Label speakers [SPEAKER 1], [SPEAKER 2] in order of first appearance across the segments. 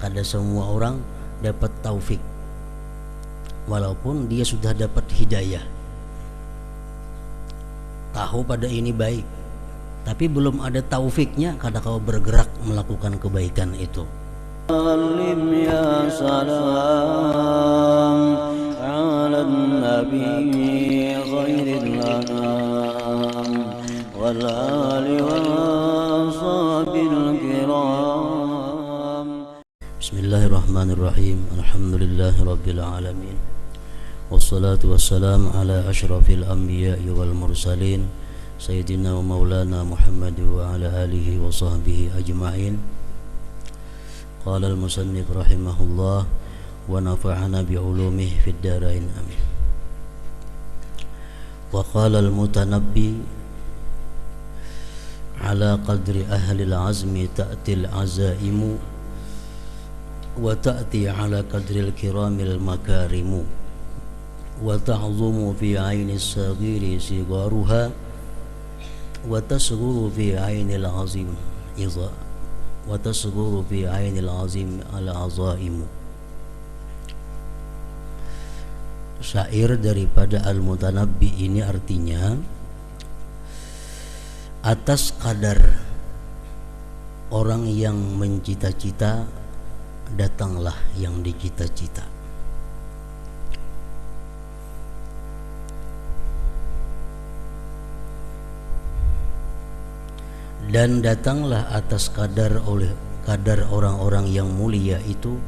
[SPEAKER 1] kada semua orang dapat taufik, walaupun dia sudah dapat hidayah, tahu pada ini baik, tapi belum ada taufiknya kada kau bergerak melakukan kebaikan itu. Salim ya salam ala nabi khairil anam wal ali wa sahbil kiram. Bismillahirrahmanirrahim. Alhamdulillahi rabbil alamin. Wassalatu wassalamu ala asyrafil anbiya'i wal mursalin Sayyidina wa maulana Muhammad wa ala alihi wa sahbihi ajma'in. Qala al-musannif rahimahullah wa nafa'ana bi'ulumihi fid darain amin. Wa qala al-mutanabbi ala qadri ahli al-azmi ta'ti al-azaimu wa ta'ti ala qadri al-kiramil makarimu wa ta'zumu fi ayni as-saghiri sigaruha wa tasghuru fi ayni al-azim idha wa tasghuru fi ayni al-azim al-azaimu. Syair daripada Al-Mutanabbi ini artinya, atas kadar orang yang mencita-cita datanglah yang dicita-cita. Dan datanglah atas kadar orang-orang yang mulia itu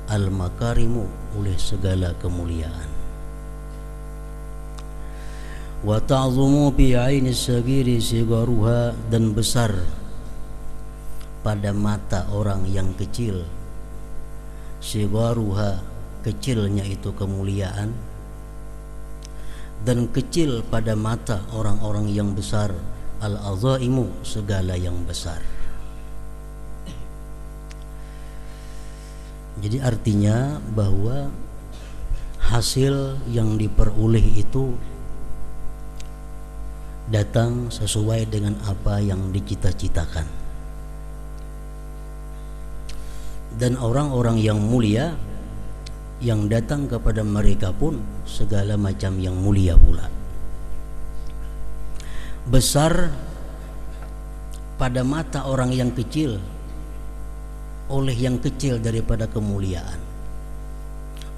[SPEAKER 1] al-makarimu, oleh segala kemuliaan. Wa ta'zumu bi aini sagiri sigaruha, dan besar pada mata orang yang kecil, sigaruha, kecilnya itu kemuliaan, dan kecil pada mata orang-orang yang besar, al-azaimu, segala yang besar. Jadi artinya bahwa hasil yang diperoleh itu datang sesuai dengan apa yang dicita-citakan. Dan orang-orang yang mulia yang datang kepada mereka pun segala macam yang mulia pula. Besar pada mata orang yang kecil oleh yang kecil daripada kemuliaan.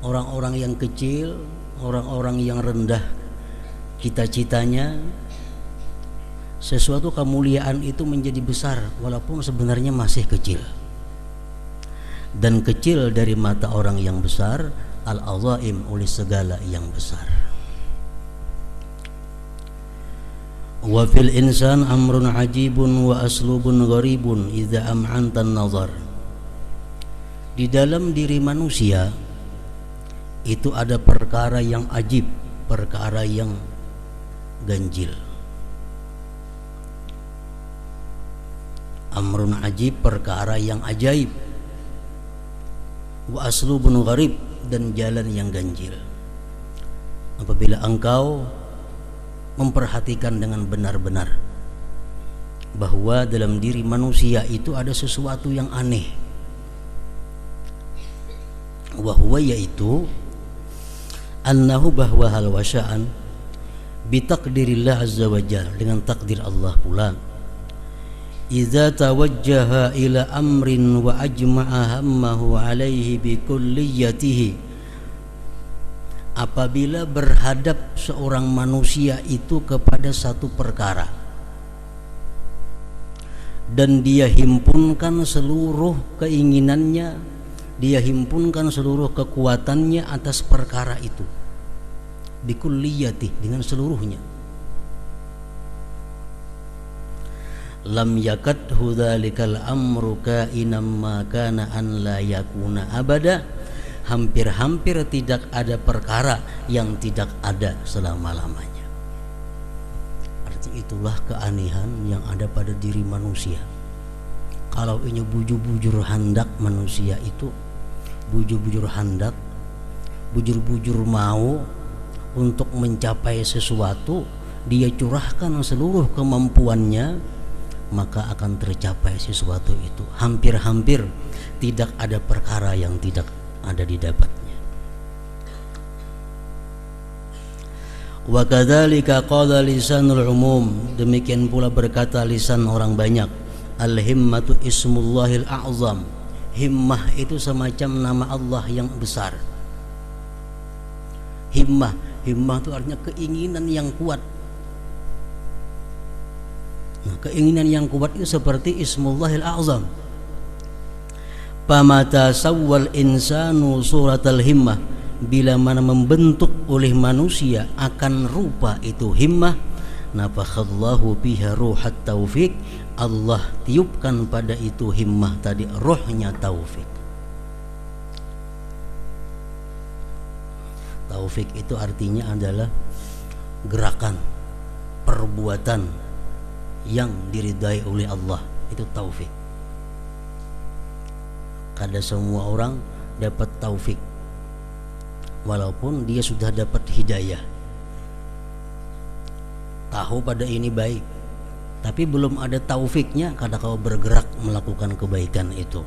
[SPEAKER 1] Orang-orang yang kecil, orang-orang yang rendah cita-citanya, sesuatu kemuliaan itu menjadi besar walaupun sebenarnya masih kecil. Dan kecil dari mata orang yang besar, al-azaim, oleh segala yang besar. Wa fil insan amrun ajibun wa aslubun gharibun idza am'anta an-nazar. Di dalam diri manusia itu ada perkara yang ajib, perkara yang ganjil. Amrun ajib, perkara yang ajaib. Wa aslubun gharib, dan jalan yang ganjil. Apabila engkau memperhatikan dengan benar-benar bahwa dalam diri manusia itu ada sesuatu yang aneh, wahwa, yaitu annahu, bahwa hal wasya'an bitaqdirillah azza wa jalla, dengan takdir Allah pula, idza tawajjaha ila amrin wa ajma'a hammahu alaihi bi kulliyatihi, apabila berhadap seorang manusia itu kepada satu perkara dan dia himpunkan seluruh keinginannya, dia himpunkan seluruh kekuatannya atas perkara itu, bikulliyati, dengan seluruhnya, lam yakadhu dzalikal amru kainam ma kana an la yakuna abada, hampir-hampir tidak ada perkara yang tidak ada selama-lamanya. Arti itulah keanehan yang ada pada diri manusia. Kalau ini bujur-bujur handak manusia itu, bujur-bujur handak, bujur-bujur mau untuk mencapai sesuatu, dia curahkan seluruh kemampuannya, maka akan tercapai sesuatu itu. Hampir-hampir tidak ada perkara yang tidak ada didapatnya. Wa kadzalika qala lisanul umum, demikian pula berkata lisan orang banyak. Al himmatu ismullahil a'zam, himmah itu semacam nama Allah yang besar. Himmah itu artinya keinginan yang kuat. Nah, keinginan yang kuat itu seperti ismullahil a'zam. Pamata sawwal insanu suratal himmah, bila mana membentuk oleh manusia akan rupa itu himmah, nafakhadallahu biha ruhat taufik, Allah tiupkan pada itu himmah tadi rohnya taufik. Taufik itu artinya adalah gerakan, perbuatan yang diridai oleh Allah, itu taufik. Kada semua orang dapat taufik, walaupun dia sudah dapat hidayah, tahu pada ini baik, tapi belum ada taufiknya kada kau bergerak melakukan kebaikan itu.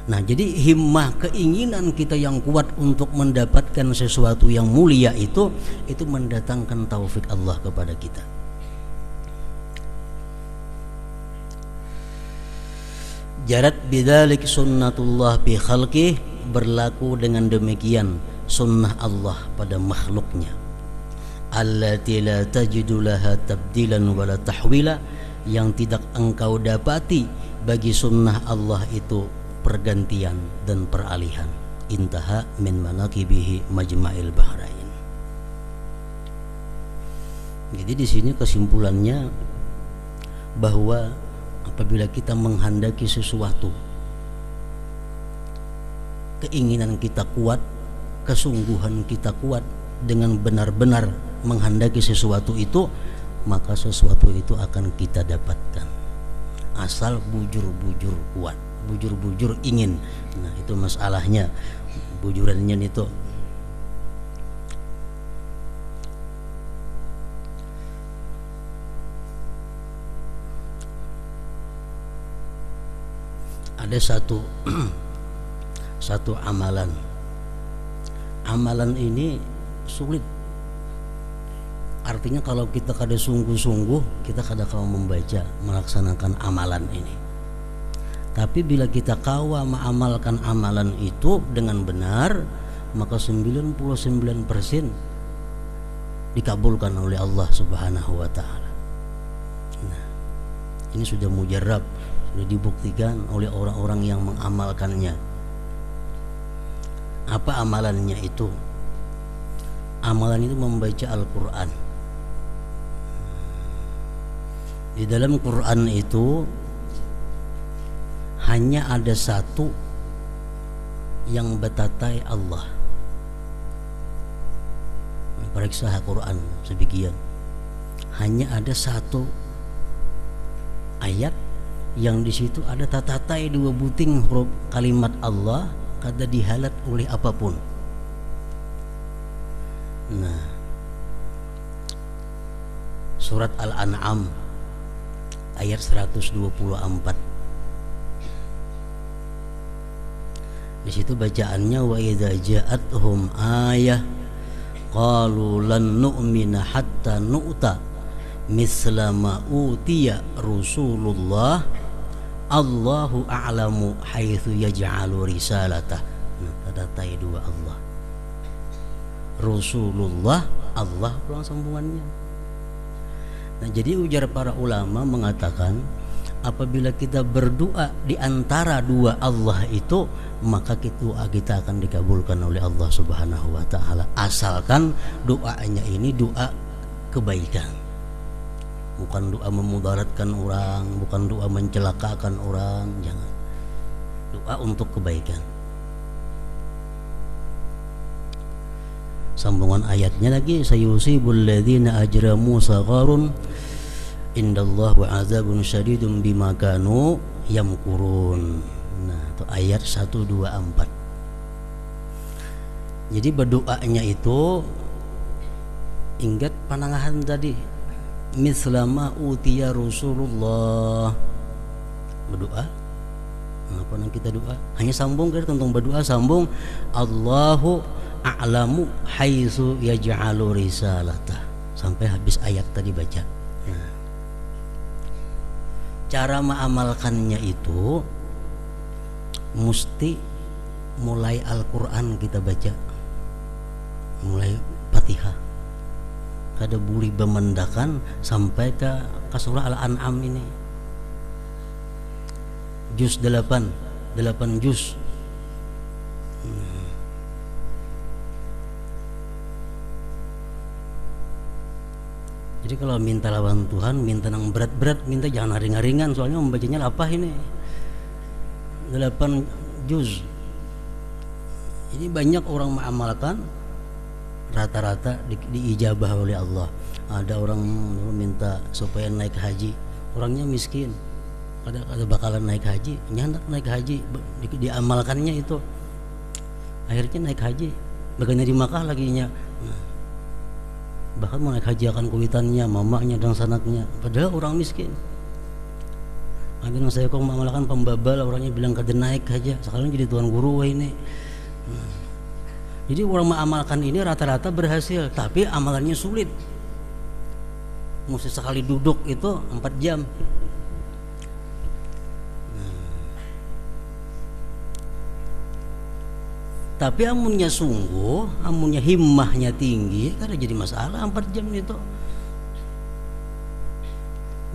[SPEAKER 1] Nah, jadi himmah, keinginan kita yang kuat untuk mendapatkan sesuatu yang mulia itu mendatangkan taufik Allah kepada kita. Jarat bidzalik sunnatullah bi khalqih, berlaku dengan demikian sunnah Allah pada makhluknya. Allati la tajidu laha tabdilan wala tahwila, yang tidak engkau dapati bagi sunnah Allah itu pergantian dan peralihan. Intaha min manaqibihi majma'il bahrain. Jadi di sini kesimpulannya bahwa apabila kita menghendaki sesuatu, keinginan kita kuat, kesungguhan kita kuat, dengan benar-benar menghendaki sesuatu itu, maka sesuatu itu akan kita dapatkan. Asal bujur-bujur kuat, bujur-bujur ingin. Nah, itu masalahnya. Bujurannya itu ada satu amalan ini sulit. Artinya kalau kita kada sungguh-sungguh, kita kada kau membaca, melaksanakan amalan ini. Tapi bila kita kawa mengamalkan amalan itu dengan benar, maka 99% dikabulkan oleh Allah Subhanahu wa taala. Nah, ini sudah mujarrab, sudah dibuktikan oleh orang-orang yang mengamalkannya. Apa amalannya itu? Amalan itu membaca Al-Quran. Di dalam Quran itu hanya ada satu yang betatai Allah. Periksa Quran sebagian, hanya ada satu ayat yang di situ ada tatatai dua buting huruf kalimat Allah, kada dihalat oleh apapun. Nah, surat Al-An'am ayat 124. Di situ bacaannya wa idza ja'atuhum ayah qalu lan nu'mina hatta nu'ta misla ma utiya Rasulullah Allahu a'lamu haitsu yaj'alu risalatah. Nah, tadatai dua Allah. Rasulullah, Allah pulang sambungannya. Nah, jadi ujar para ulama mengatakan apabila kita berdoa di antara dua Allah itu, maka kita akan dikabulkan oleh Allah Subhanahu wa taala, asalkan doanya ini doa kebaikan. Bukan doa memudaratkan orang, bukan doa mencelakakan orang, jangan. Doa untuk kebaikan. Sambungan ayatnya lagi, sayusibul ladzina ajramu sagharun indallahu azabun syadidun bima kanu yamkurun. Nah, itu ayat 124. Jadi berdoanya itu ingat panangahan tadi, mislama utiya Rasulullah. Berdoa apa yang kita doa? Hanya sambung kita tentang berdoa, sambung Allahu a'lamu haitsu yaj'alu risalatah sampai habis ayat tadi baca. Nah, cara mengamalkannya itu mesti mulai Al-Quran kita baca, mulai Fatihah kada boleh bemendakan sampai ke surah Al-An'am ini juz 8 juz. Jadi kalau minta lawan Tuhan, minta yang berat-berat, minta jangan ringan-ringan, soalnya membacanya lapah ini 8 juz. Ini banyak orang mengamalkan, rata-rata diijabah oleh Allah. Ada orang minta supaya naik haji, orangnya miskin, ada bakalan naik haji, nyandak naik haji, diamalkannya itu, akhirnya naik haji, bagiannya di Makkah laginya. Bahkan mau naik haji akan kuitannya, mamanya dan sanaknya, padahal orang miskin. Ada yang saya kok mengamalkan pembabal, orangnya bilang kada naik aja, sekarang jadi tuan guru ini. Jadi orang mengamalkan ini rata-rata berhasil, tapi amalannya sulit. Mesti sekali duduk itu 4 jam. Tapi amunnya sungguh, amunnya himmahnya tinggi, kada jadi masalah 4 jam itu.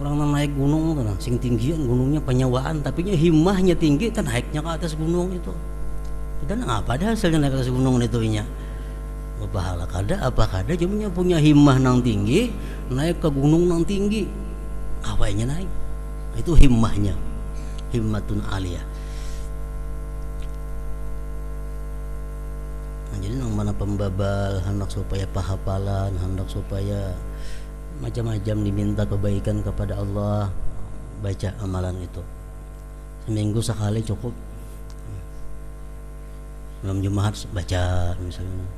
[SPEAKER 1] Orang naik gunung tuh, sing tinggian gunungnya penyewaan, tapi himmahnya tinggi, kan naiknya ke atas gunung itu. Dan apa ada hasilnya naik ke atas gunung itu nya? Berpahala kada, apa kada, cuma punya himmah nang tinggi, naik ke gunung nang tinggi, awalnya naik. Itu himmahnya, himmatun aliyah. Jadi nang mana pembabal hendak supaya pahapalan, hendak supaya macam-macam diminta kebaikan kepada Allah, baca amalan itu seminggu sekali cukup. Malam Jumat baca misalnya,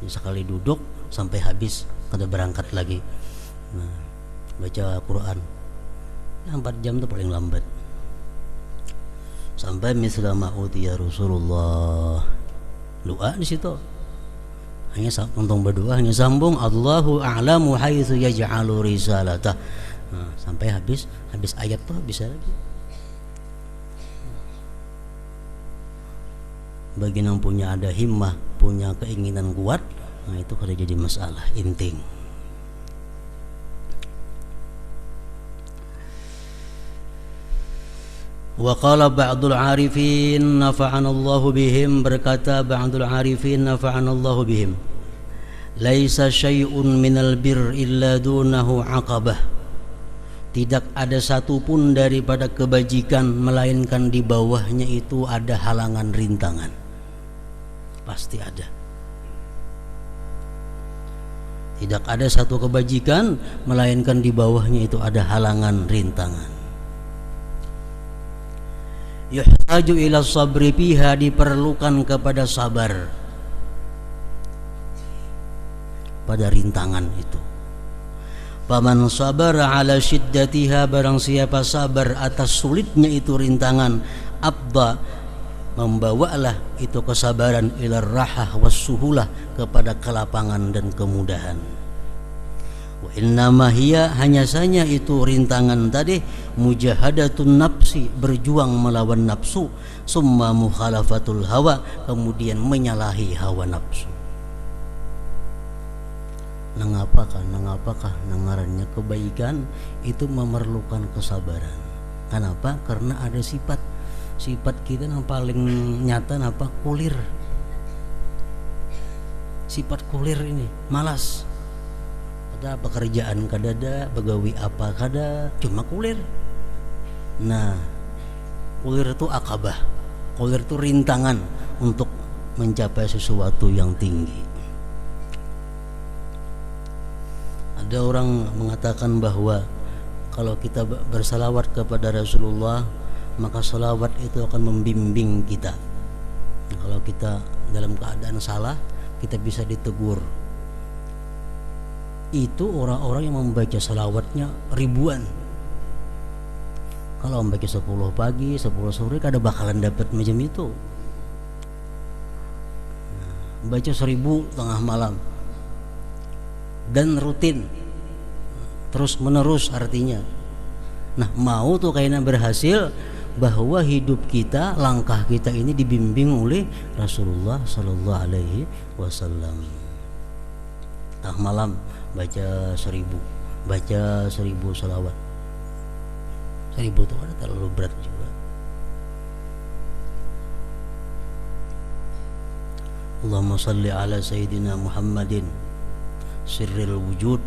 [SPEAKER 1] sekali duduk sampai habis, kada berangkat lagi. Nah, baca Quran 4 jam itu paling lambat, sampai mislama utiya Rasulullah. Doa di situ hanya untung berdoa, hanya sambung Allahu a'lamu haitsu yaj'alu risalatah. Nah, sampai habis ayat tuh bisa lagi. Bagi yang punya ada himmah, punya keinginan kuat, nah itu kada jadi masalah inting. Wa qala ba'dul arifin nafa'ana Allahu bihim, berkata ba'dul arifin nafa'ana Allahu bihim, laisa syai'un minal bir illa dunahu aqabah. Tidak ada satupun daripada kebajikan melainkan di bawahnya itu ada halangan rintangan. Pasti ada. Tidak ada satu kebajikan melainkan di bawahnya itu ada halangan rintangan. Yuhtaju ila sabri fiha, diperlukan kepada sabar pada rintangan itu. Faman sabara ala syiddatiha, barang siapa sabar atas sulitnya itu rintangan, abda, membawalah itu kesabaran ila rahah wassuhulah, kepada kelapangan dan kemudahan. Wa innama hiya, hanya saja itu rintangan tadi, mujahadatun nafsi, berjuang melawan nafsu, summa mukhalafatul hawa, kemudian menyalahi hawa nafsu. Nangapakah nangarannya kebaikan itu memerlukan kesabaran. Kenapa? Karena ada sifat kita yang paling nyata apa? Kulir. Sifat kulir ini malas. Ada pekerjaan kadada, begawi apa kada, cuma kulir. Nah, kulir itu akabah, kulir itu rintangan untuk mencapai sesuatu yang tinggi. Ada orang mengatakan bahwa kalau kita bersalawat kepada Rasulullah, maka salawat itu akan membimbing kita. Kalau kita dalam keadaan salah, kita bisa ditegur. itu orang-orang yang membaca salawatnya ribuan. Kalau membaca 10 pagi, 10 sore kada bakalan dapat macam itu. Baca 1000 tengah malam dan rutin terus menerus artinya. Nah, mau tuh kayaknya berhasil bahwa hidup kita, langkah kita ini dibimbing oleh Rasulullah Sallallahu Alaihi Wasallam. Tengah malam baca 1000, baca 1000 salawat. 1000 itu kan terlalu berat juga. Allahumma salli ala Sayyidina Muhammadin sirril wujud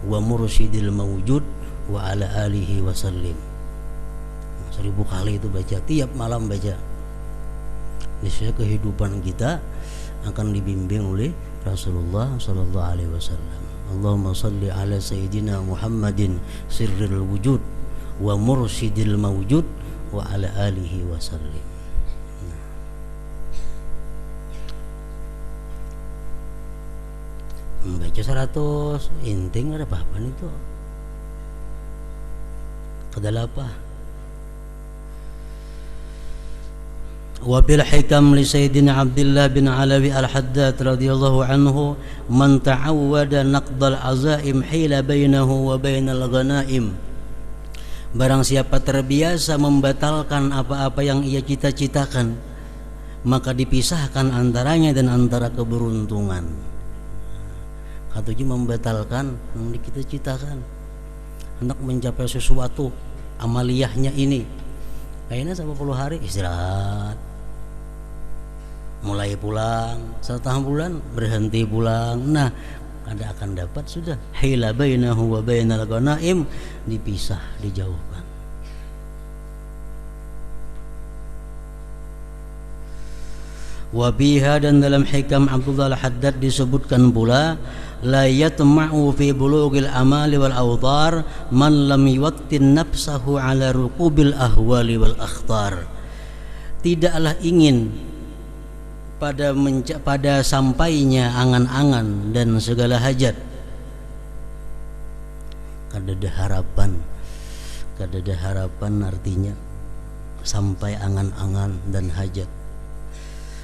[SPEAKER 1] wa mursyidil mawjud wa ala alihi wa sallim. 1000 kali itu baca, tiap malam baca. Niscaya kehidupan kita akan dibimbing oleh Rasulullah Sallallahu Alaihi Wasallam. Allahumma salli ala Sayyidina Muhammadin sirril wujud wa mursyidil mawjud wa ala alihi wa sallim. Membaca 100 inting ada apa-apa itu. Kedalapa. Wa bil hikam li Sayyidina Abdullah bin Alawi al-Haddad radhiyallahu anhu man ta'awwada naqdal azaim hila bainahu wa bainal ghanaim. Barang siapa terbiasa membatalkan apa-apa yang ia cita-citakan, maka dipisahkan antaranya dan antara keberuntungan. Katuji membatalkan yang dicita-citakan, hendak mencapai sesuatu, amaliyahnya ini kayaknya 10 hari istirahat, mulai pulang, setengah bulan berhenti pulang. Nah, kada akan dapat sudah hila bainahu wa bainal ghanaim, dipisah, dijauhkan. Wa biha, dan dalam hikam Abdullah al-Haddad disebutkan pula, la yatma'u fi bulughil amali wal awtar man lam yuwattin nafsahu ala rukubil ahwali wal akhtar. Tidaklah ingin pada sampainya angan-angan dan segala hajat. Kadada harapan artinya sampai angan-angan dan hajat.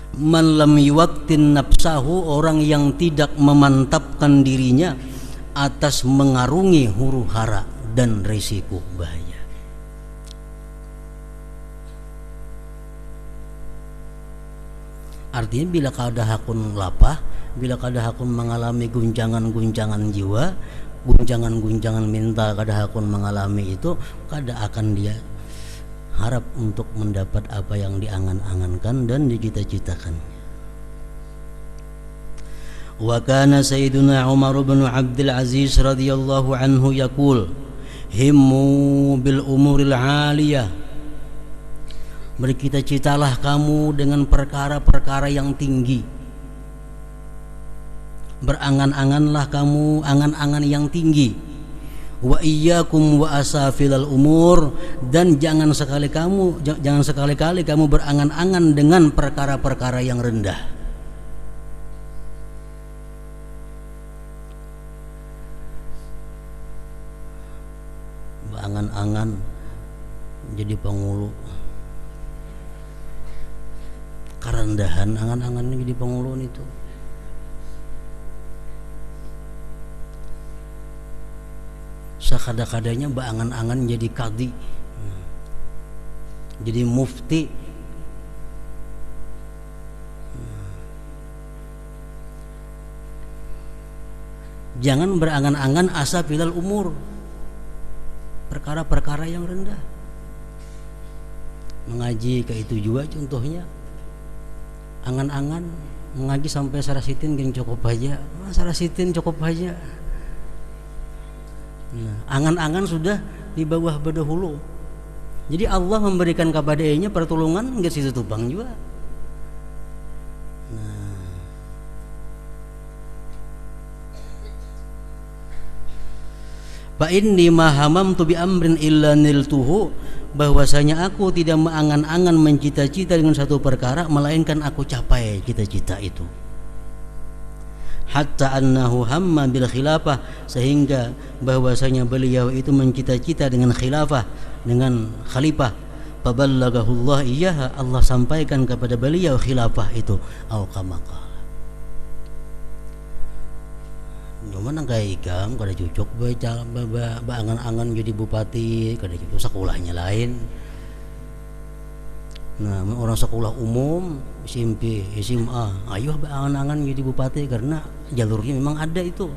[SPEAKER 1] Man lam yuwattin nafsahu, orang yang tidak memantapkan dirinya atas mengarungi huru hara dan risiko bahaya. Artinya bila kada hakun lapah, bila kada hakun mengalami guncangan-guncangan jiwa, guncangan-guncangan mental, kada hakun mengalami itu, kada akan dia harap untuk mendapat apa yang diangan-angankan dan dicita-citakan. Wa kana Sayyiduna Umar bin Abdul Aziz radhiyallahu anhu yaqul himmu bil umuril aliyah. Bercita-citalah kamu dengan perkara-perkara yang tinggi. Berangan-anganlah kamu angan-angan yang tinggi. Wa iyyakum wa asafilal umur, dan jangan sekali-kali kamu berangan-angan dengan perkara-perkara yang rendah. Berangan-angan jadi pengulu, kerendahan angan-angan jadi pengulun itu. Sekada-kadanya beangan-angan jadi kadi, jadi mufti. Jangan berangan-angan asa filal umur, perkara-perkara yang rendah. Mengaji ke itu juga contohnya. Angan-angan mengaji sampai sarasitin geng cukup aja, sarasitin cukup aja. Nah, angan-angan sudah di bawah bedahulu. Jadi Allah memberikan kepada nya pertolongan enggak situ tubang juga. Nah, fa inni ma hamamtu bi amrin illa niltuhu, bahwasanya aku tidak mengangan-angan mencita-cita dengan satu perkara melainkan aku capai cita-cita itu. hatta annahu hamma bil khilafah, sehingga bahwasanya beliau itu mencita-cita dengan khilafah, dengan khalifah. Faballaghahu Allah iyyaha, Allah sampaikan kepada beliau khilafah itu, au kama qala. Cuma nang kaya ikam kada cocok angan-angan jadi bupati, kada cocok sekolahnya lain. Nah, orang sekolah umum, SMP, SMA, ayo angan-angan jadi bupati karena jalurnya memang ada itu.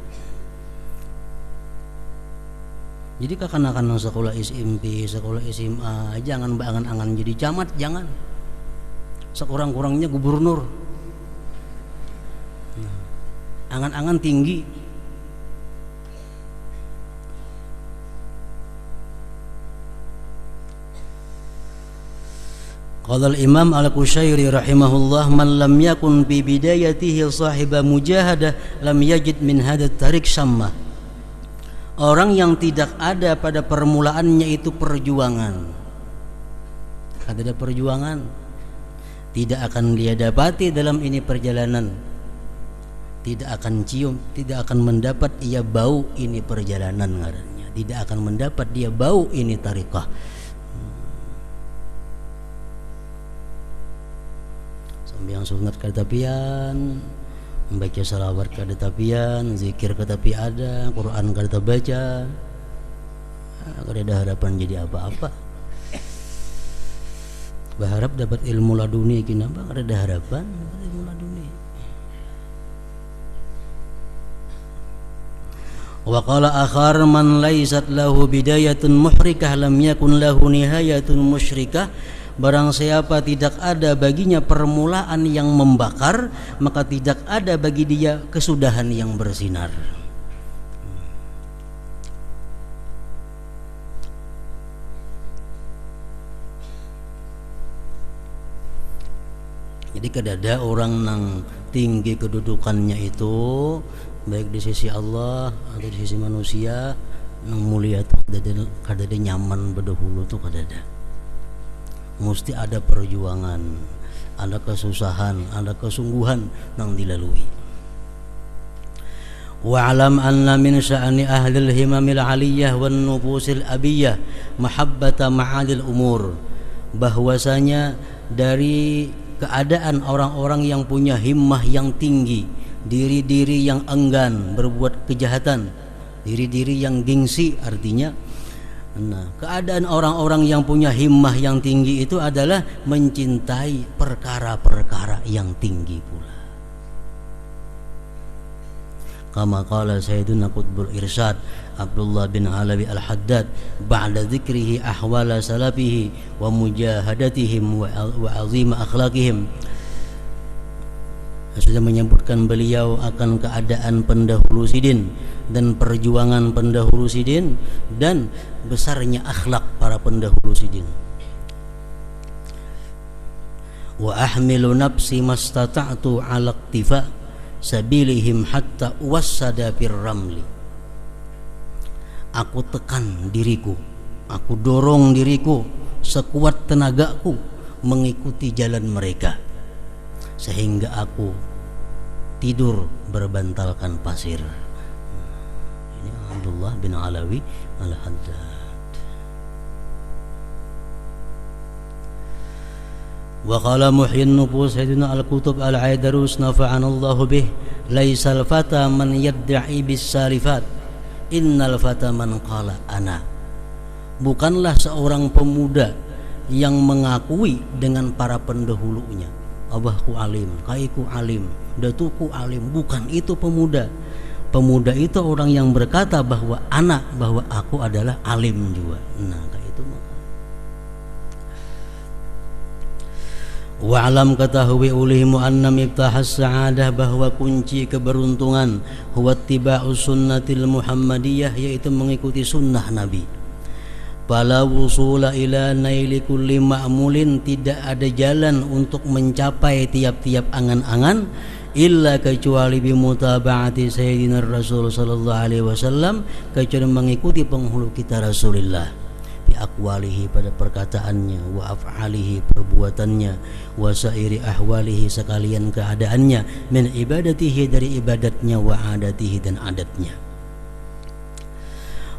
[SPEAKER 1] Jadi kakan-kakan sekolah SMP, sekolah SMA, jangan angan-angan jadi camat, jangan. Sekurang-kurangnya gubernur. Nah, angan-angan tinggi. Qala al-Imam Al-Qushairi rahimahullah, man lam yakun bi bidayatihi sahiba mujahadah lam yajid min hadha at-tariq syamma. Orang yang tidak ada pada permulaannya itu perjuangan, ada perjuangan, tidak akan dia dapati dalam ini perjalanan, tidak akan cium, tidak akan mendapat ia bau ini perjalanan ngarannya, tidak akan mendapat dia bau ini tariqah. Yang sunat kada tapian, membaca salawat kada tapian, zikir kada tapi ada, Quran kada baca, kada ada harapan jadi apa-apa. Berharap dapat ilmu laduni, kenapa kada ada harapan dapat ilmu laduni. Wa qala akhar, man laysat lahu bidayatun muhrikah lam yakun lahu nihayatun musyrikah. Barang siapa tidak ada baginya permulaan yang membakar, maka tidak ada bagi dia kesudahan yang bersinar. Jadi kadada orang nang tinggi kedudukannya itu, baik di sisi Allah atau di sisi manusia, nang mulia tuh kadada nyaman berdahulu tuh kadada. Mesti ada perjuangan, ada kesusahan, ada kesungguhan yang dilalui. Wa alam anna min sya'ni ahlil himamil aliyah wan nufusil abiyah mahabbata ma'adil umur. Bahwasanya dari keadaan orang-orang yang punya himmah yang tinggi, diri-diri yang enggan berbuat kejahatan, diri-diri yang gengsi, artinya keadaan orang-orang yang punya himmah yang tinggi itu adalah mencintai perkara-perkara yang tinggi pula. Kama qala Sayyiduna Qutbul Irsyad Abdullah bin Alawi Al-Haddad ba'da dzikrihi ahwala salafihi wa mujahadatihim wa azima akhlaqihim. Sudah menyebutkan beliau akan keadaan pendahulu sidin dan perjuangan pendahulu sidin dan besarnya akhlak para pendahulu sidin. Wa ahmilu nafsi mastata'tu 'ala iktifa sabilihim hatta wassada fir ramli. Aku tekan diriku, aku dorong diriku sekuat tenagaku mengikuti jalan mereka, sehingga aku tidur berbantalkan pasir. Ini Abdullah bin Alawi Al-Haddad. Wa qala muhyin nufus Sayyidina Al-Qutub Al-Aidarus nafa'ana Allah bih, laisal fata man yadda'i bis salifat, innal fata man qala ana. Bukanlah seorang pemuda yang mengakui dengan para pendahulunya, abahku alim, kaiku alim, datuku alim. Bukan itu pemuda. Pemuda itu orang yang berkata bahwa anak, bahwa aku adalah alim juga. Nah, kayak itu maka. Wa'alam ketahui ulihimu anna miftahas sa'adah, bahwa kunci keberuntungan huwa ittiba'us sunnatil muhammadiyah, yaitu mengikuti sunnah Nabi. Fala wusula ila naili kulli ma'mulin, tidak ada jalan untuk mencapai tiap-tiap angan-angan illa kecuali bimutaba'ati sayyidina Rasul sallallahu alaihi wasallam, kecuali mengikuti penghulu kita Rasulullah fi aqwalihi, pada perkataannya, wa af'alihi, perbuatannya, wa sairi ahwalihi, sekalian keadaannya, min ibadatihi, dari ibadatnya, wa adatihi, dan adatnya.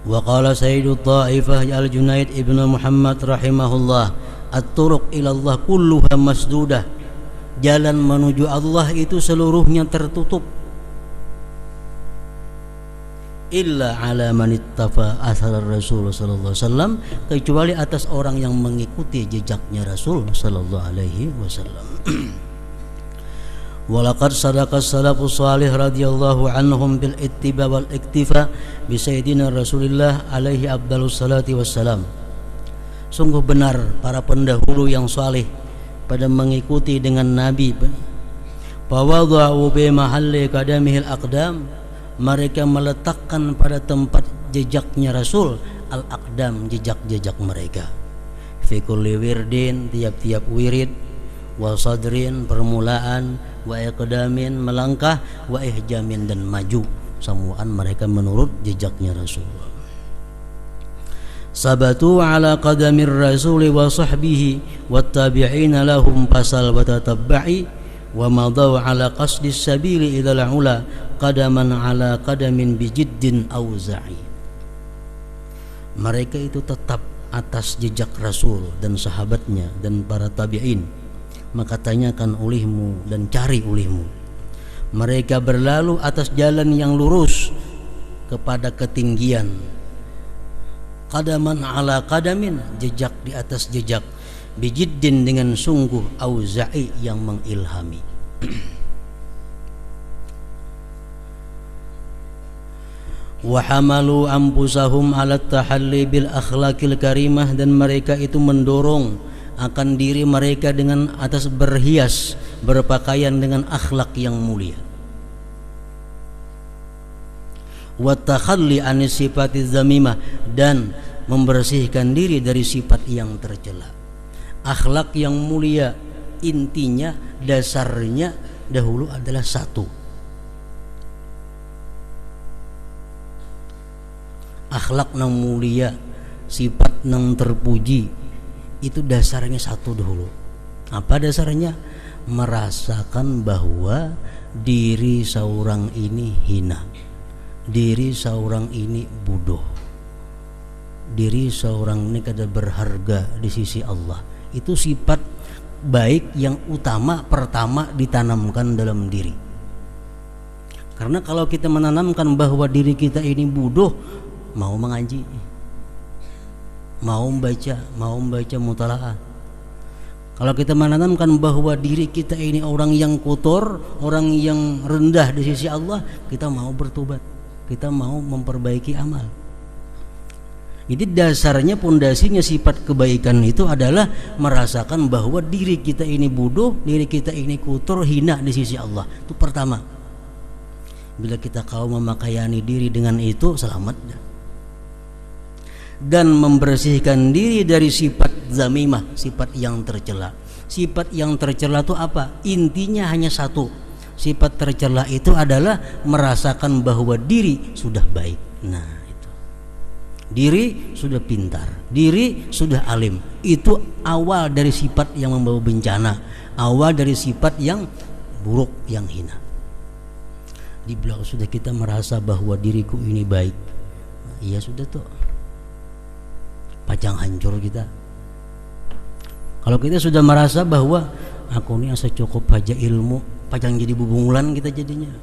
[SPEAKER 1] Wa qala sayyidut ta'ifah al-Junaid ibn Muhammad rahimahullah, at-turuq ila Allah kulluha masdudah, jalan menuju Allah itu seluruhnya tertutup, illa ala man ittafa athar Rasul sallallahu alaihi wasallam, kecuali atas orang yang mengikuti jejaknya Rasul sallallahu alaihi wasallam. Walaqad sadaqa salafus salih radhiyallahu anhum bil ittiba wal iktifa bi sayyidina Rasulillah alaihi afdhalus salati wassalam. Sungguh benar para pendahulu yang saleh pada mengikuti dengan Nabi. Fawadha'u bi mahalli qadamihil aqdam, mereka meletakkan pada tempat jejaknya Rasul al-aqdam, jejak-jejak mereka. Fi kulli wirdin, tiap-tiap wirid, wa sadrin, permulaan, wa iqdamin, melangkah, wa ihjamin, dan maju. Semuaan mereka menurut jejaknya Rasul. Sabatu ala qadamir rasuli wa sahbihi wa tabi'ina lahum fasal wa tatabba'i, wa madaw ala qasdis sabili idal ula qadaman ala qadamin bijiddin auza'i. Mereka itu tetap atas jejak Rasul dan sahabatnya dan para tabi'in, maka tanyakan olehmu dan cari olehmu. Mereka berlalu atas jalan yang lurus kepada ketinggian, qadaman ala qadamin, jejak di atas jejak, bijiddin, dengan sungguh, auza'i, yang mengilhami. Wa hamalu anfusahum ala tahalli bil akhlaqil karimah, dan mereka itu mendorong akan diri mereka dengan atas berhias, berpakaian dengan akhlak yang mulia. Wa takhalli anis sifatiz zamimah, dan membersihkan diri dari sifat yang tercela. Akhlak yang mulia intinya, dasarnya dahulu adalah satu. Akhlak yang mulia, sifat yang terpuji, itu dasarnya satu dahulu. Apa dasarnya? Merasakan bahwa diri seorang ini hina, diri seorang ini bodoh, diri seorang ini kada berharga di sisi Allah. Itu sifat baik yang utama, pertama ditanamkan dalam diri. Karena kalau kita menanamkan bahwa diri kita ini bodoh, mau mengaji, mau membaca mutalaah. Kalau kita menanamkan bahwa diri kita ini orang yang kotor, orang yang rendah di sisi Allah, kita mau bertobat, kita mau memperbaiki amal. Jadi dasarnya, pondasinya sifat kebaikan itu adalah merasakan bahwa diri kita ini bodoh, diri kita ini kotor, hina di sisi Allah. Itu pertama. Bila kita kau memakaiani diri dengan itu, selamat. Dan membersihkan diri dari sifat zamimah, sifat yang tercela. Sifat yang tercela itu apa? Intinya hanya satu. Sifat tercela itu adalah merasakan bahwa diri sudah baik. Nah, itu. Diri sudah pintar, diri sudah alim. Itu awal dari sifat yang membawa bencana, awal dari sifat yang buruk, yang hina. Di belakang sudah kita merasa bahwa diriku ini baik, iya sudah tuh, pacang hancur kita. Kalau kita sudah merasa bahwa aku ini asa cukup aja ilmu, pacang jadi bubungulan kita jadinya.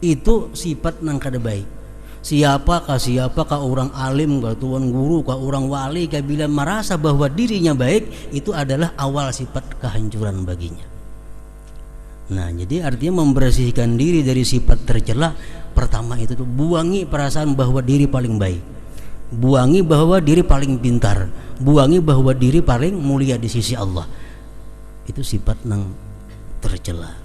[SPEAKER 1] Itu sifat nang kada baik. Siapakah orang alim, kah tuan guru, kah orang wali, kah bila merasa bahwa dirinya baik, itu adalah awal sifat kehancuran baginya. Nah, jadi artinya membersihkan diri dari sifat tercela, pertama itu tuh buangi perasaan bahwa diri paling baik. Buangi bahwa diri paling pintar, buangi bahwa diri paling mulia di sisi Allah. Itu sifat nang tercela.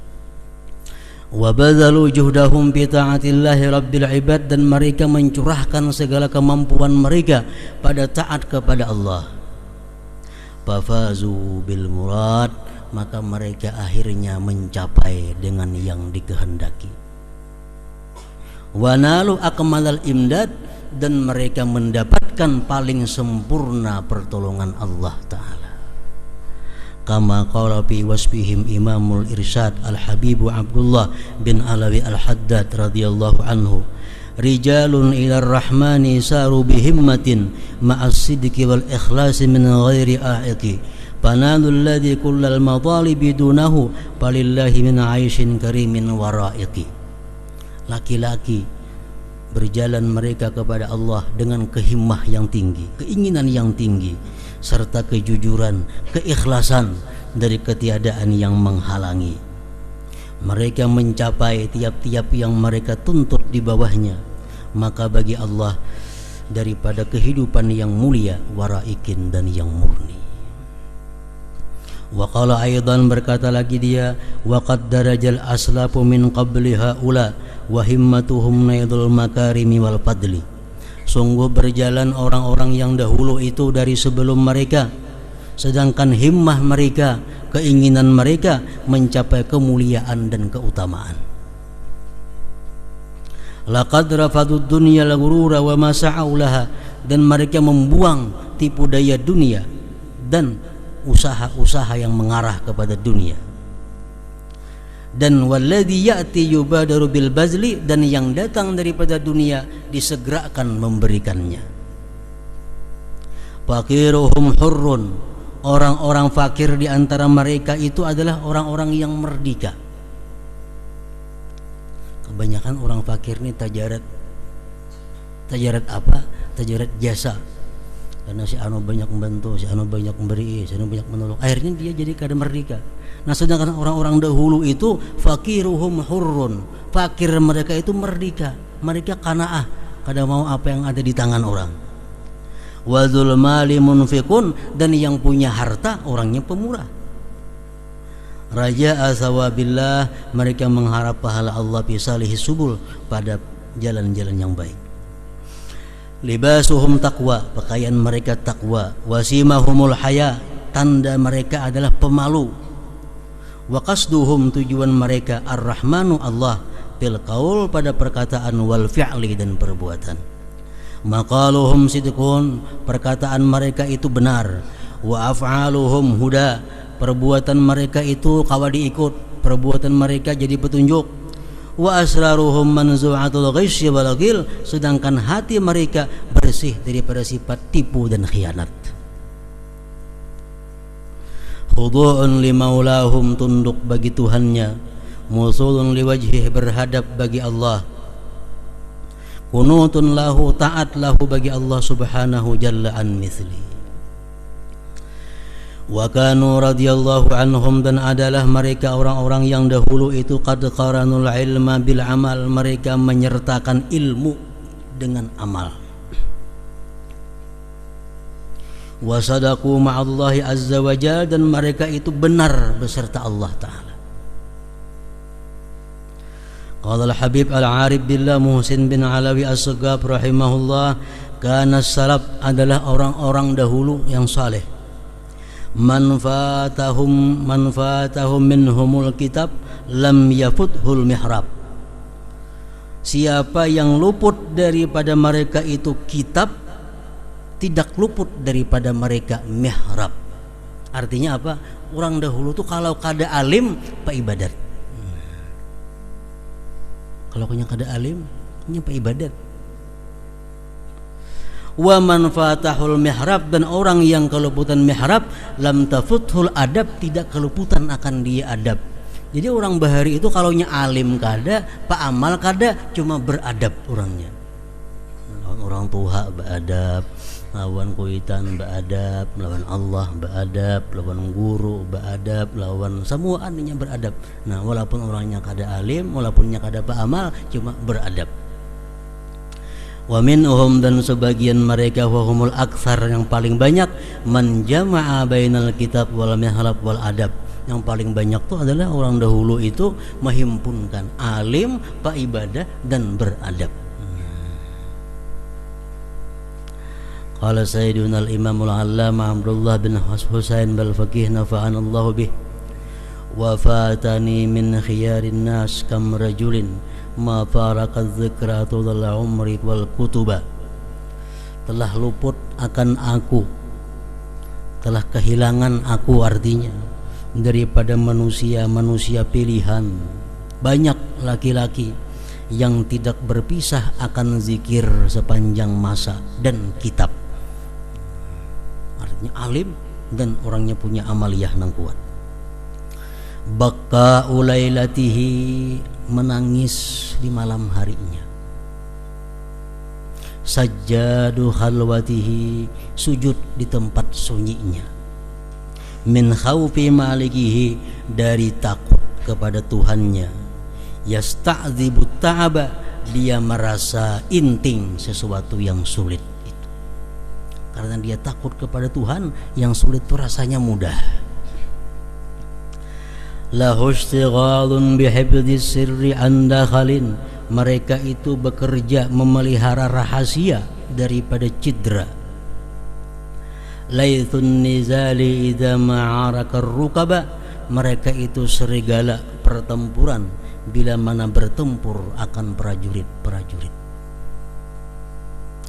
[SPEAKER 1] Wa badzalu juhdahum fi ta'atillahi rabbil ibad, dan mereka mencurahkan segala kemampuan mereka pada taat kepada Allah. Fafazu bil murad, maka mereka akhirnya mencapai dengan yang dikehendaki. Wa nalu akmalal imdad, dan mereka mendapatkan mendapatkan paling sempurna pertolongan Allah Ta'ala. Kama qala fi wasfihim Imamul Irsyad Al-Habibu Abdullah bin Alawi Al-Haddad radhiyallahu anhu, rijalun ilar rahmani saru bihimmatin ma'as sidqi wal ikhlasi min ghairi a'iqi panadul ladhi kullal madalibi dunahu palillahi min aishin karimin wara'iqi. Laki-laki berjalan mereka kepada Allah dengan kehimmah yang tinggi, keinginan yang tinggi, serta kejujuran, keikhlasan dari ketiadaan yang menghalangi. Mereka mencapai tiap-tiap yang mereka tuntut di bawahnya, maka bagi Allah daripada kehidupan yang mulia, waraikin dan yang murni. Wa qala aidan, berkata lagi dia, wa qad darajal aslafu min qabli haula wa himmatuhum naidul makarimi wal fadli. Sungguh berjalan orang-orang yang dahulu itu dari sebelum mereka, sedangkan himmah mereka, keinginan mereka mencapai kemuliaan dan keutamaan. Laqad rafadud dunya al-ghurura wa ma sa'au laha, dan mereka membuang tipu daya dunia dan usaha-usaha yang mengarah kepada dunia. Dan walladzi ya'ti yubadaru bil bazli, dan yang datang daripada dunia disegerakan memberikannya. Faqiruhum hurrun, orang-orang fakir di antara mereka itu adalah orang-orang yang merdeka. Kebanyakan orang fakir ini tajarat apa? Tajarat jasa. Karena si anu banyak membantu, si anu banyak memberi, si anu banyak menolong, akhirnya dia jadi kada merdeka. Nah, sedangkan orang-orang dahulu itu fakiruhum hurrun, fakir mereka itu merdeka, mereka qanaah, kada mau apa yang ada di tangan orang. Wa dzul mali munfiqun, dan yang punya harta orangnya pemurah. Raja'a sawabillah, mereka mengharap pahala Allah fi salihi subul, pada jalan-jalan yang baik. Libasuhum taqwa, pakaian mereka takwa. Wasimahumul haya, tanda mereka adalah pemalu. Wa qasduhum, tujuan mereka ar-rahmanu Allah, bil qaul, pada perkataan, wal fi'li, dan perbuatan. Maqaluhum sidqun, perkataan mereka itu benar. Wa af'aluhum huda, perbuatan mereka itu kawa diikut, perbuatan mereka jadi petunjuk. Wa asraruhum manzu'atul ghisy wal ghil, sedangkan hati mereka bersih daripada sifat tipu dan khianat. Khudu'un li maulahum, tunduk bagi Tuhannya. Musulun li wajhih, berhadap bagi Allah. Kunutun lahu, taat lahu bagi Allah subhanahu jalla an mithli. Wa kanu radhiyallahu anhum, dan adalah mereka orang-orang yang dahulu itu qad qaranul ilma bil amal, mereka menyertakan ilmu dengan amal. Wa sadaqu ma'allahi azza wa jalla, dan mereka itu benar beserta Allah Ta'ala. Qala al-Habib al-Arif billah Muhsin bin Alawi As-Segaf rahimahullah, kana salaf, adalah orang-orang dahulu yang saleh. Manfaatahum minhumul kitab lam yafuthul mihrab. Siapa yang luput daripada mereka itu kitab, tidak luput daripada mereka mihrab. Artinya apa? Orang dahulu tuh kalau kada alim pak ibadat. Kalau punya kada alim, punya pak ibadat. Wa man fatahul mihrab, dan orang yang keluputan mihrab, lam tafuthul adab, tidak keluputan akan dia adab. Jadi orang bahari itu kalaunya alim kada, pak amal kada, cuma beradab orangnya. Orang tua beradab, lawan kuitan beradab, lawan Allah beradab, lawan guru beadab, lawan semua aninya beradab. Nah, walaupun orangnya kada alim, walaupunnya kada pak amal, cuma beradab. Wa minhum, dan sebagian mereka, wahumul aktsar, yang paling banyak, man jama'a bainal kitab wal mihrab wal adab. Yang paling banyak itu adalah orang dahulu itu menghimpunkan alim, pak ibadah, dan beradab. Qala Sayyiduna al-Imamul Allamah Abdullah bin Husain bal faqih nafa'anallahu bih, wa fatani min khiyarin nas kam rajulin ma faraqadz dzikra tudal umri wal kutuba. telah luput akan aku, telah kehilangan aku, artinya daripada manusia pilihan. Banyak laki-laki yang tidak berpisah akan zikir sepanjang masa dan kitab, artinya alim dan orangnya punya amaliyah nang kuat. Baka ulailatihi, menangis di malam harinya. Sajjadu khalwatihi, sujud di tempat sunyinya. Min khawfi malikihi, dari takut kepada Tuhannya. Yasta'dzibu ta'aba, dia merasa inting sesuatu yang sulit itu. Karena dia takut kepada Tuhan, yang sulit itu rasanya mudah. Lahu ishtighalun bihifdzis sirri an dakhalin, mereka itu bekerja memelihara rahasia daripada cidra. Laithun nizali idza ma'arakar rukaba, mereka itu serigala pertempuran bila mana bertempur akan prajurit-prajurit.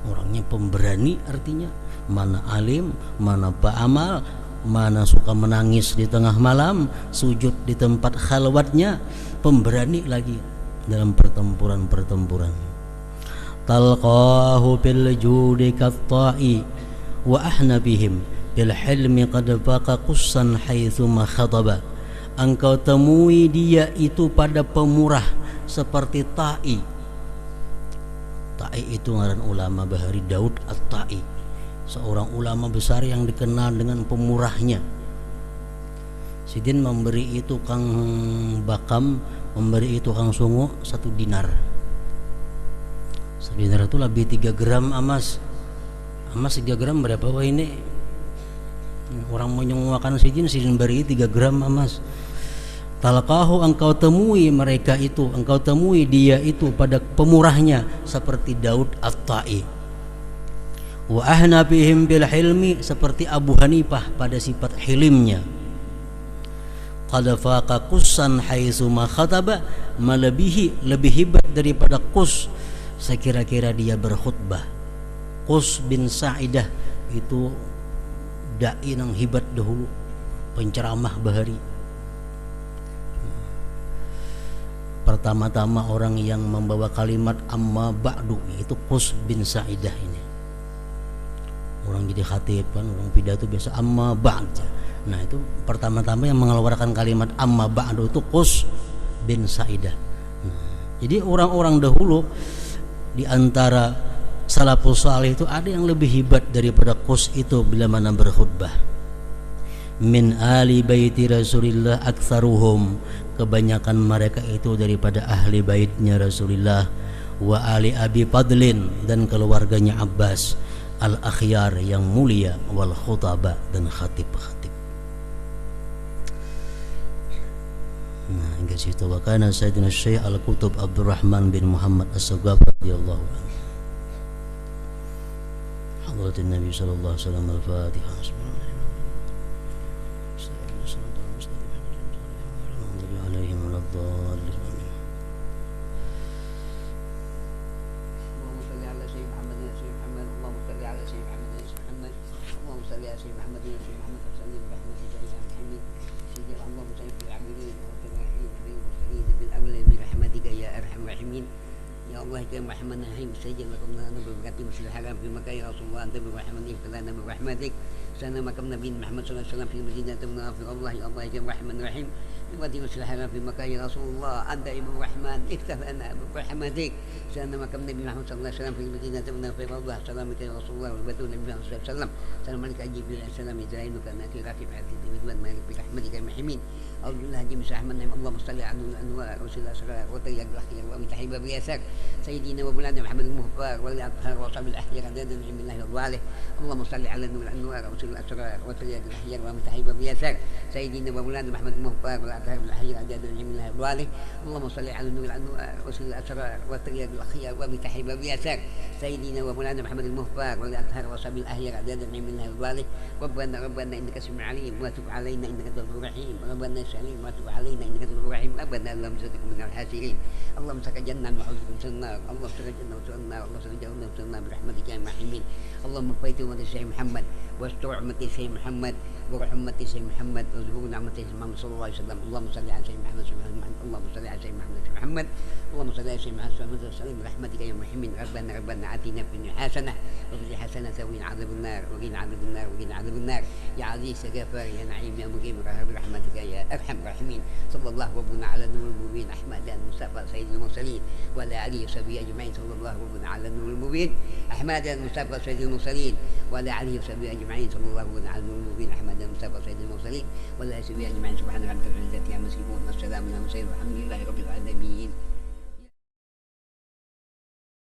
[SPEAKER 1] Orangnya pemberani, artinya mana alim, mana pa'amal, mana suka menangis di tengah malam, sujud di tempat khalwatnya, pemberani lagi dalam pertempuran-pertempuran. Talqahu bil judi katta'i wa ahnabihim bil hilmi qad faqa qussan haitsu ma khataba. Engkau temui dia itu pada pemurah seperti Ta'i. Ta'i itu ngaran ulama Bahari Daud At-Ta'i, seorang ulama besar yang dikenal dengan pemurahnya. Sidin memberi itu Kang Bakam, memberi itu Kang Sungu 1 dinar. 1 dinar itu lebih 3 gram emas. Emas 3 gram berapa wah ini? Orang mau nyuakan sidin beri 3 gram emas. Talqahu, engkau temui mereka itu, engkau temui dia itu pada pemurahnya seperti Daud At-Ta'i. Wa ahnabihim bil hilmi, seperti Abu Hanifah pada sifat hilimnya. Qad faqa qussan haitsu ma khataba, melebihi, lebih hebat daripada Qus sekira-kira dia berkhutbah. Qus bin Sa'idah itu dai nang hebat dahulu, penceramah Bahari. Pertama-tama orang yang membawa kalimat amma ba'du itu Qus bin Sa'idah ini. Orang jadi khatib kan, orang pidato biasa amma ba'd. Nah itu pertama-tama yang mengeluarkan kalimat amma ba'du itu Qus bin Sa'idah. Jadi orang-orang dahulu di antara salafus salih itu ada yang lebih hebat daripada Qus itu bila mana berkhutbah. Min ali baiti Rasulillah aktsaruhum, kebanyakan mereka itu daripada ahli baitnya Rasulullah. Wa ali Abi Fadlin, dan keluarganya Abbas al-akhyar yang mulia, wal khutaba, dan khatib-khatib. Nah, hingga situ wa kana Sayyidina Syekh Al-Qutub Abdurrahman bin Muhammad As-Sagaf radhiyallahu anhu. Hadratin Nabi sallallahu alaihi wasallam. Al-Fatihah.
[SPEAKER 2] Sana makam Nabi Muhammad sallallahu alaihi wasallam fi Madinah Munafir Allah ya Allah ya Rahman Rahim. Ibadi wasallam fi makai Rasulullah anta ibu Rahman iftah lana bi rahmatik. Sana makam Nabi Muhammad sallallahu alaihi wasallam fi Madinah Munafir Allah salamika ya Rasulullah wa batu Nabi Muhammad sallallahu alaihi wasallam. Salam alaikum Jibril alaihi salam izainuka naki rakib hati ridwan malik bi rahmatika mahimin. Alhamdulillah jami rahman Allahumma salli ala anwar rasulullah sallallahu alaihi wasallam wa tayyib wa mutahiba bi yasak sayyidina wa bulana Muhammad al-Muhtar wal athhar wa sabil ahyar adadan billahi wa alihi. Allahumma salli ala anwar rasulullah الأسرار وترياد الأحيار ومتحيب بيسار سيدنا ومولانا محمد المهبار وأطهر بالأحياء عدد النعم الله إضواله. اللهم صل على النور وسيل الأسرار والطريق الأخيار ومفتاح باب اليسار سيدنا ومولانا محمد المختار والأطهار وصحب الأحياء عدد النعم الله إضواله. ربنا إنك سميع عليم وتب علينا إنك تواب رحيم. ربنا سليم وتب علينا إنك تواب رحيم. ربنا اللهم زدك من الحاسرين. اللهم سك جنة وحوزك من النار. اللهم سك جنة وسوء النار. اللهم سك جنة وسوء النار برحمتك يا الراحمين. اللهم فيت أمة الشيخ محمد واستر أمة الشيخ محمد وارحم أمة الشيخ محمد وزهور نعمة الشيخ محمد صلى الله عليه وسلم. اللهم صل على سيدنا محمد اللهم صل على سيدنا محمد اللهم صل على سيدنا محمد وسلم برحمتك يا الراحمين. ربنا آتنا في الدنيا حسنة وفي الحسنة وقنا عذاب النار وقنا عذاب النار وقنا عذاب النار يا عزيز يا غفار يا نعيم يا مقيم برحمتك يا أرحم الراحمين. صلى الله ربنا على نور المبين أحمد المصطفى سيد المرسلين وعلى آله وصحبه أجمعين. صلى الله ربنا على نور المبين أحمد المصطفى سيد المرسلين وعلى آله وصحبه أجمعين. صلى الله ربنا على نور المبين أحمد المصطفى سيد المرسلين وعلى آله وصحبه أجمعين. سبحان ربك رب العزة عما يصفون والسلام على المرسلين والحمد لله رب العالمين.